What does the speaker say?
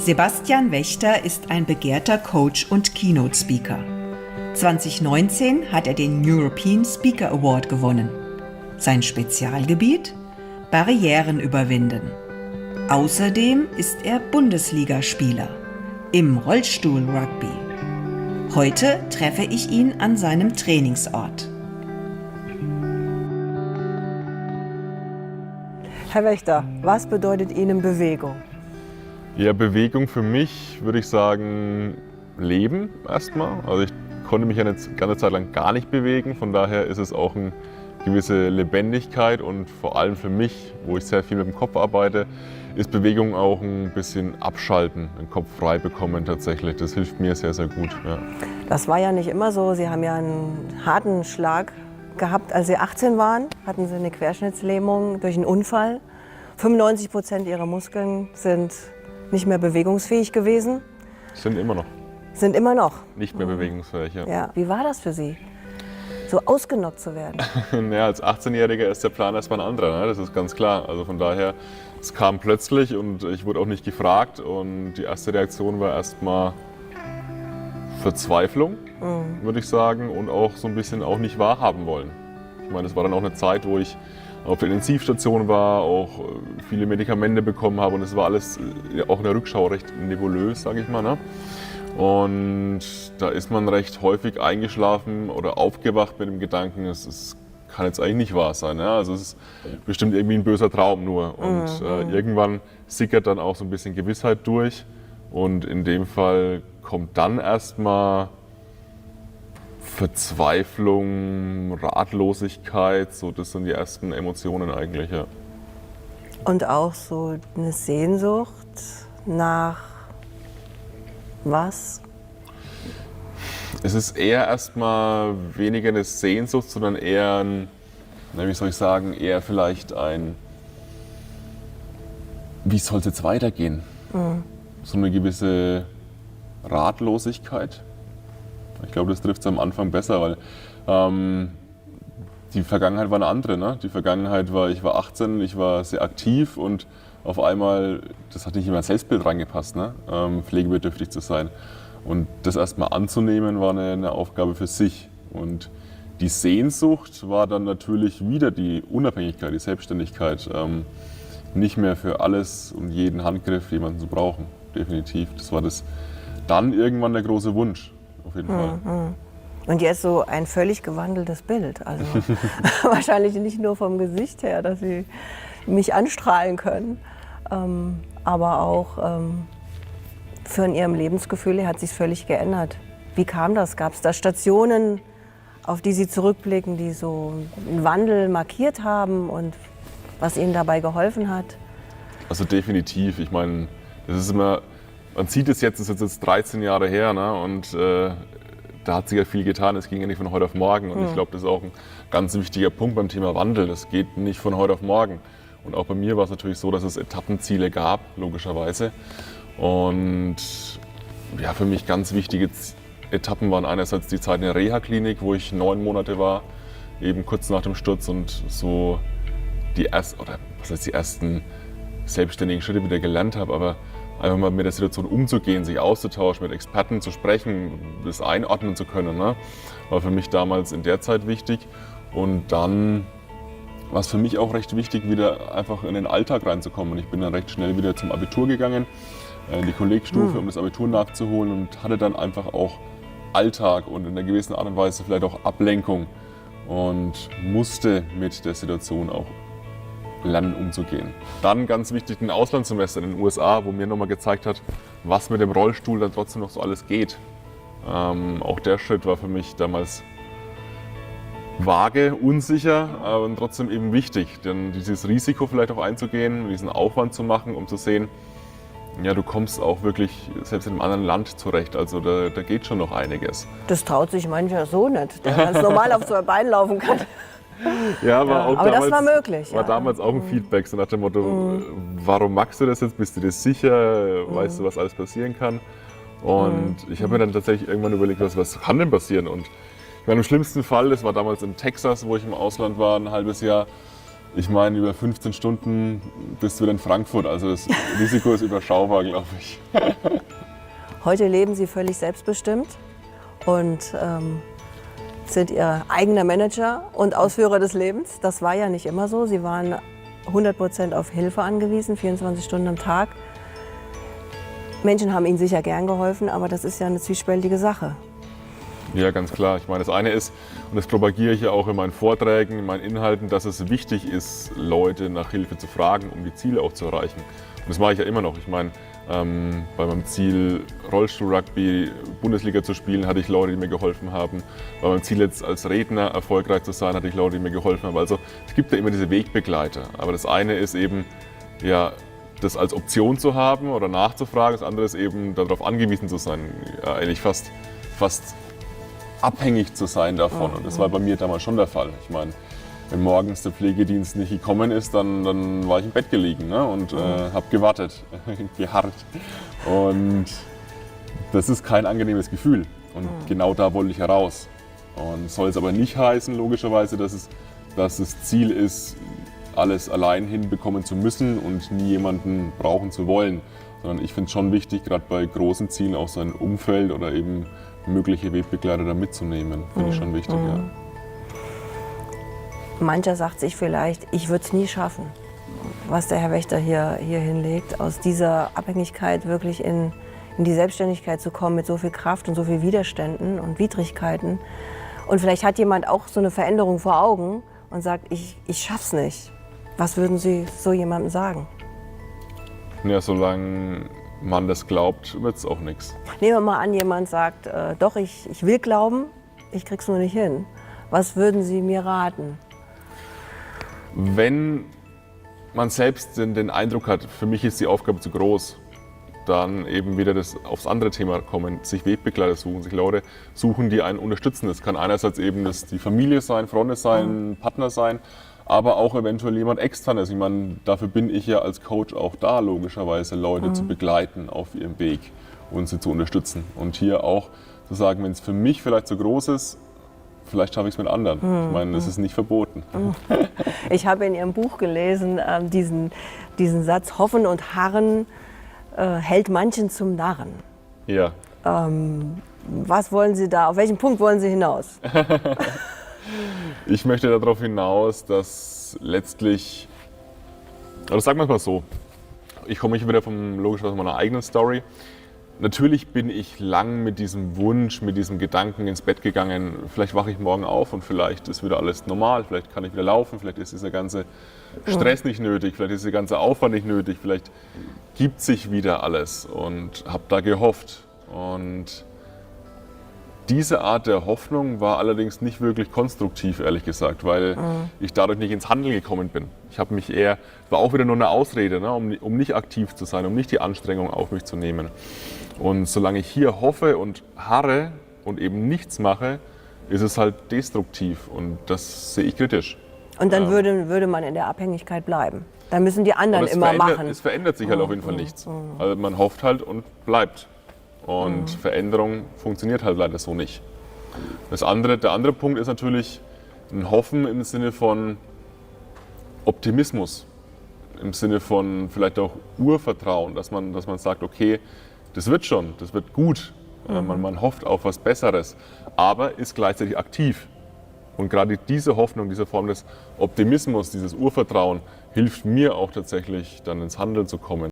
Sebastian Wächter ist ein begehrter Coach und Keynote-Speaker. 2019 hat er den European Speaker Award gewonnen. Sein Spezialgebiet? Barrieren überwinden. Außerdem ist er Bundesligaspieler im Rollstuhl-Rugby. Heute treffe ich ihn an seinem Trainingsort. Herr Wächter, was bedeutet Ihnen Bewegung? Ja, Bewegung für mich würde ich sagen Leben erstmal. Also ich konnte mich eine ganze Zeit lang gar nicht bewegen, von daher ist es auch eine gewisse Lebendigkeit und vor allem für mich, wo ich sehr viel mit dem Kopf arbeite, ist Bewegung auch ein bisschen abschalten, den Kopf frei bekommen tatsächlich. Das hilft mir sehr, sehr gut. Ja. Das war ja nicht immer so. Sie haben ja einen harten Schlag gehabt. Als Sie 18 waren, hatten Sie eine Querschnittslähmung durch einen Unfall. 95% Ihrer Muskeln sind nicht mehr bewegungsfähig gewesen. Sind immer noch. Sind immer noch. Nicht mehr bewegungsfähig, ja. Ja. Wie war das für Sie, so ausgenockt zu werden? Ja, als 18-Jähriger ist der Plan erstmal ein anderer, ne? Das ist ganz klar. Also von daher, es kam plötzlich und ich wurde auch nicht gefragt. Und die erste Reaktion war erstmal Verzweiflung, würde ich sagen, und auch so ein bisschen auch nicht wahrhaben wollen. Ich meine, es war dann auch eine Zeit, wo ich auf der Intensivstation war, auch viele Medikamente bekommen habe und es war alles auch in der Rückschau recht nebulös, sage ich mal. Ne? Und da ist man recht häufig eingeschlafen oder aufgewacht mit dem Gedanken, es kann jetzt eigentlich nicht wahr sein. Ne? Also es ist bestimmt irgendwie ein böser Traum nur. Und irgendwann sickert dann auch so ein bisschen Gewissheit durch und in dem Fall kommt dann erstmal Verzweiflung, Ratlosigkeit, so das sind die ersten Emotionen eigentlich, ja. Und auch so eine Sehnsucht nach was? Es ist eher erstmal weniger eine Sehnsucht, sondern eher ein, wie soll ich sagen, eher vielleicht ein, wie soll es jetzt weitergehen? So eine gewisse Ratlosigkeit. Ich glaube, das trifft es am Anfang besser, weil die Vergangenheit war eine andere. Ne? Die Vergangenheit war, ich war 18, ich war sehr aktiv und auf einmal, das hat nicht in mein Selbstbild reingepasst, ne? Pflegebedürftig zu sein. Und das erstmal anzunehmen, war eine Aufgabe für sich. Und die Sehnsucht war dann natürlich wieder die Unabhängigkeit, die Selbstständigkeit. Nicht mehr für alles und jeden Handgriff jemanden zu brauchen, definitiv. Das war dann irgendwann der große Wunsch. Auf jeden Fall. Und jetzt so ein völlig gewandeltes Bild. Also wahrscheinlich nicht nur vom Gesicht her, dass Sie mich anstrahlen können, aber auch von Ihrem Lebensgefühl her hat sich völlig geändert. Wie kam das? Gab es da Stationen, auf die Sie zurückblicken, die so einen Wandel markiert haben und was Ihnen dabei geholfen hat? Also definitiv. Ich meine, das ist immer. Man sieht es jetzt, es ist jetzt 13 Jahre her, ne? Und da hat sich ja viel getan, es ging ja nicht von heute auf morgen. Und ich glaube, das ist auch ein ganz wichtiger Punkt beim Thema Wandel. Das geht nicht von heute auf morgen. Und auch bei mir war es natürlich so, dass es Etappenziele gab, logischerweise. Und ja, für mich ganz wichtige Etappen waren einerseits die Zeit in der Reha-Klinik, wo ich 9 Monate war, eben kurz nach dem Sturz und so die ersten selbstständigen Schritte wieder gelernt habe. Aber einfach mal mit der Situation umzugehen, sich auszutauschen, mit Experten zu sprechen, das einordnen zu können, ne? War für mich damals in der Zeit wichtig. Und dann war es für mich auch recht wichtig, wieder einfach in den Alltag reinzukommen. Und ich bin dann recht schnell wieder zum Abitur gegangen, in die Kollegstufe, um das Abitur nachzuholen und hatte dann einfach auch Alltag und in einer gewissen Art und Weise vielleicht auch Ablenkung und musste mit der Situation auch lernen umzugehen. Dann ganz wichtig ein Auslandssemester in den USA, wo mir nochmal gezeigt hat, was mit dem Rollstuhl dann trotzdem noch so alles geht. Auch der Schritt war für mich damals vage, unsicher, aber trotzdem eben wichtig, denn dieses Risiko vielleicht auch einzugehen, diesen Aufwand zu machen, um zu sehen, ja, du kommst auch wirklich selbst in einem anderen Land zurecht, also da geht schon noch einiges. Das traut sich mancher so nicht, der ganz normal auf so ein Bein laufen kann. Ja, auch aber damals, das war möglich. War damals auch ein Feedback, so nach dem Motto, warum magst du das jetzt, bist du dir sicher, weißt du, was alles passieren kann? Und ich habe mir dann tatsächlich irgendwann überlegt, was kann denn passieren? Und ich meine, im schlimmsten Fall, das war damals in Texas, wo ich im Ausland war, ein halbes Jahr, Ich meine, über 15 Stunden bist du wieder in Frankfurt, also das Risiko ist überschaubar, glaube ich. Heute leben Sie völlig selbstbestimmt und sind Ihr eigener Manager und Ausführer des Lebens. Das war ja nicht immer so. Sie waren 100% auf Hilfe angewiesen, 24 Stunden am Tag. Menschen haben Ihnen sicher gern geholfen, aber das ist ja eine zwiespältige Sache. Ja, ganz klar. Ich meine, das eine ist, und das propagiere ich ja auch in meinen Vorträgen, in meinen Inhalten, dass es wichtig ist, Leute nach Hilfe zu fragen, um die Ziele auch zu erreichen. Und das mache ich ja immer noch. Ich meine, bei meinem Ziel, Rollstuhl-Rugby, Bundesliga zu spielen, hatte ich Leute, die mir geholfen haben. Bei meinem Ziel, jetzt als Redner erfolgreich zu sein, hatte ich Leute, die mir geholfen haben. Also es gibt ja immer diese Wegbegleiter. Aber das eine ist eben, ja, das als Option zu haben oder nachzufragen. Das andere ist eben, darauf angewiesen zu sein, ja, eigentlich fast abhängig zu sein davon. Und das war bei mir damals schon der Fall. Ich meine, wenn morgens der Pflegedienst nicht gekommen ist, dann war ich im Bett gelegen, ne? Und habe gewartet, geharrt. Und das ist kein angenehmes Gefühl. Und genau da wollte ich heraus. Und soll es aber nicht heißen, logischerweise, dass das Ziel ist, alles allein hinbekommen zu müssen und nie jemanden brauchen zu wollen. Sondern ich finde es schon wichtig, gerade bei großen Zielen auch sein Umfeld oder eben mögliche Wegbegleiter da mitzunehmen. Finde ich schon wichtig, ja. Mancher sagt sich vielleicht, ich würde es nie schaffen, was der Herr Wächter hier hinlegt, aus dieser Abhängigkeit wirklich in die Selbstständigkeit zu kommen mit so viel Kraft und so viel Widerständen und Widrigkeiten. Und vielleicht hat jemand auch so eine Veränderung vor Augen und sagt, ich schaff's nicht. Was würden Sie so jemandem sagen? Ja, solange man das glaubt, wird es auch nichts. Nehmen wir mal an, jemand sagt, doch, ich will glauben, ich krieg's nur nicht hin. Was würden Sie mir raten? Wenn man selbst den Eindruck hat, für mich ist die Aufgabe zu groß, dann eben wieder aufs andere Thema kommen, sich Wegbegleiter suchen, sich Leute suchen, die einen unterstützen. Das kann einerseits eben die Familie sein, Freunde sein, Partner sein, aber auch eventuell jemand externes. Ich meine, dafür bin ich ja als Coach auch da, logischerweise, Leute zu begleiten auf ihrem Weg und sie zu unterstützen. Und hier auch zu sagen, wenn es für mich vielleicht zu groß ist, vielleicht schaffe ich es mit anderen. Ich meine, das ist nicht verboten. Ich habe in Ihrem Buch gelesen, diesen Satz, Hoffen und Harren hält manchen zum Narren. Ja. Was wollen Sie da, auf welchen Punkt wollen Sie hinaus? Ich möchte darauf hinaus, dass letztlich, oder sagen wir es mal so, ich komme hier wieder logischerweise von meiner eigenen Story. Natürlich bin ich lang mit diesem Wunsch, mit diesem Gedanken ins Bett gegangen, vielleicht wache ich morgen auf und vielleicht ist wieder alles normal, vielleicht kann ich wieder laufen, vielleicht ist dieser ganze Stress nicht nötig, vielleicht ist dieser ganze Aufwand nicht nötig, vielleicht gibt sich wieder alles und habe da gehofft. Und diese Art der Hoffnung war allerdings nicht wirklich konstruktiv, ehrlich gesagt, weil ich dadurch nicht ins Handeln gekommen bin. Ich habe mich war auch wieder nur eine Ausrede, ne, um nicht aktiv zu sein, um nicht die Anstrengung auf mich zu nehmen. Und solange ich hier hoffe und harre und eben nichts mache, ist es halt destruktiv und das sehe ich kritisch. Und dann würde man in der Abhängigkeit bleiben. Dann müssen die anderen immer machen. Es verändert sich halt auf jeden Fall nichts. Also man hofft halt und bleibt. Und Veränderung funktioniert halt leider so nicht. Der andere Punkt ist natürlich ein Hoffen im Sinne von Optimismus, im Sinne von vielleicht auch Urvertrauen, dass man sagt, okay, das wird schon, das wird gut. Man hofft auf was Besseres, aber ist gleichzeitig aktiv. Und gerade diese Hoffnung, diese Form des Optimismus, dieses Urvertrauen hilft mir auch tatsächlich, dann ins Handeln zu kommen.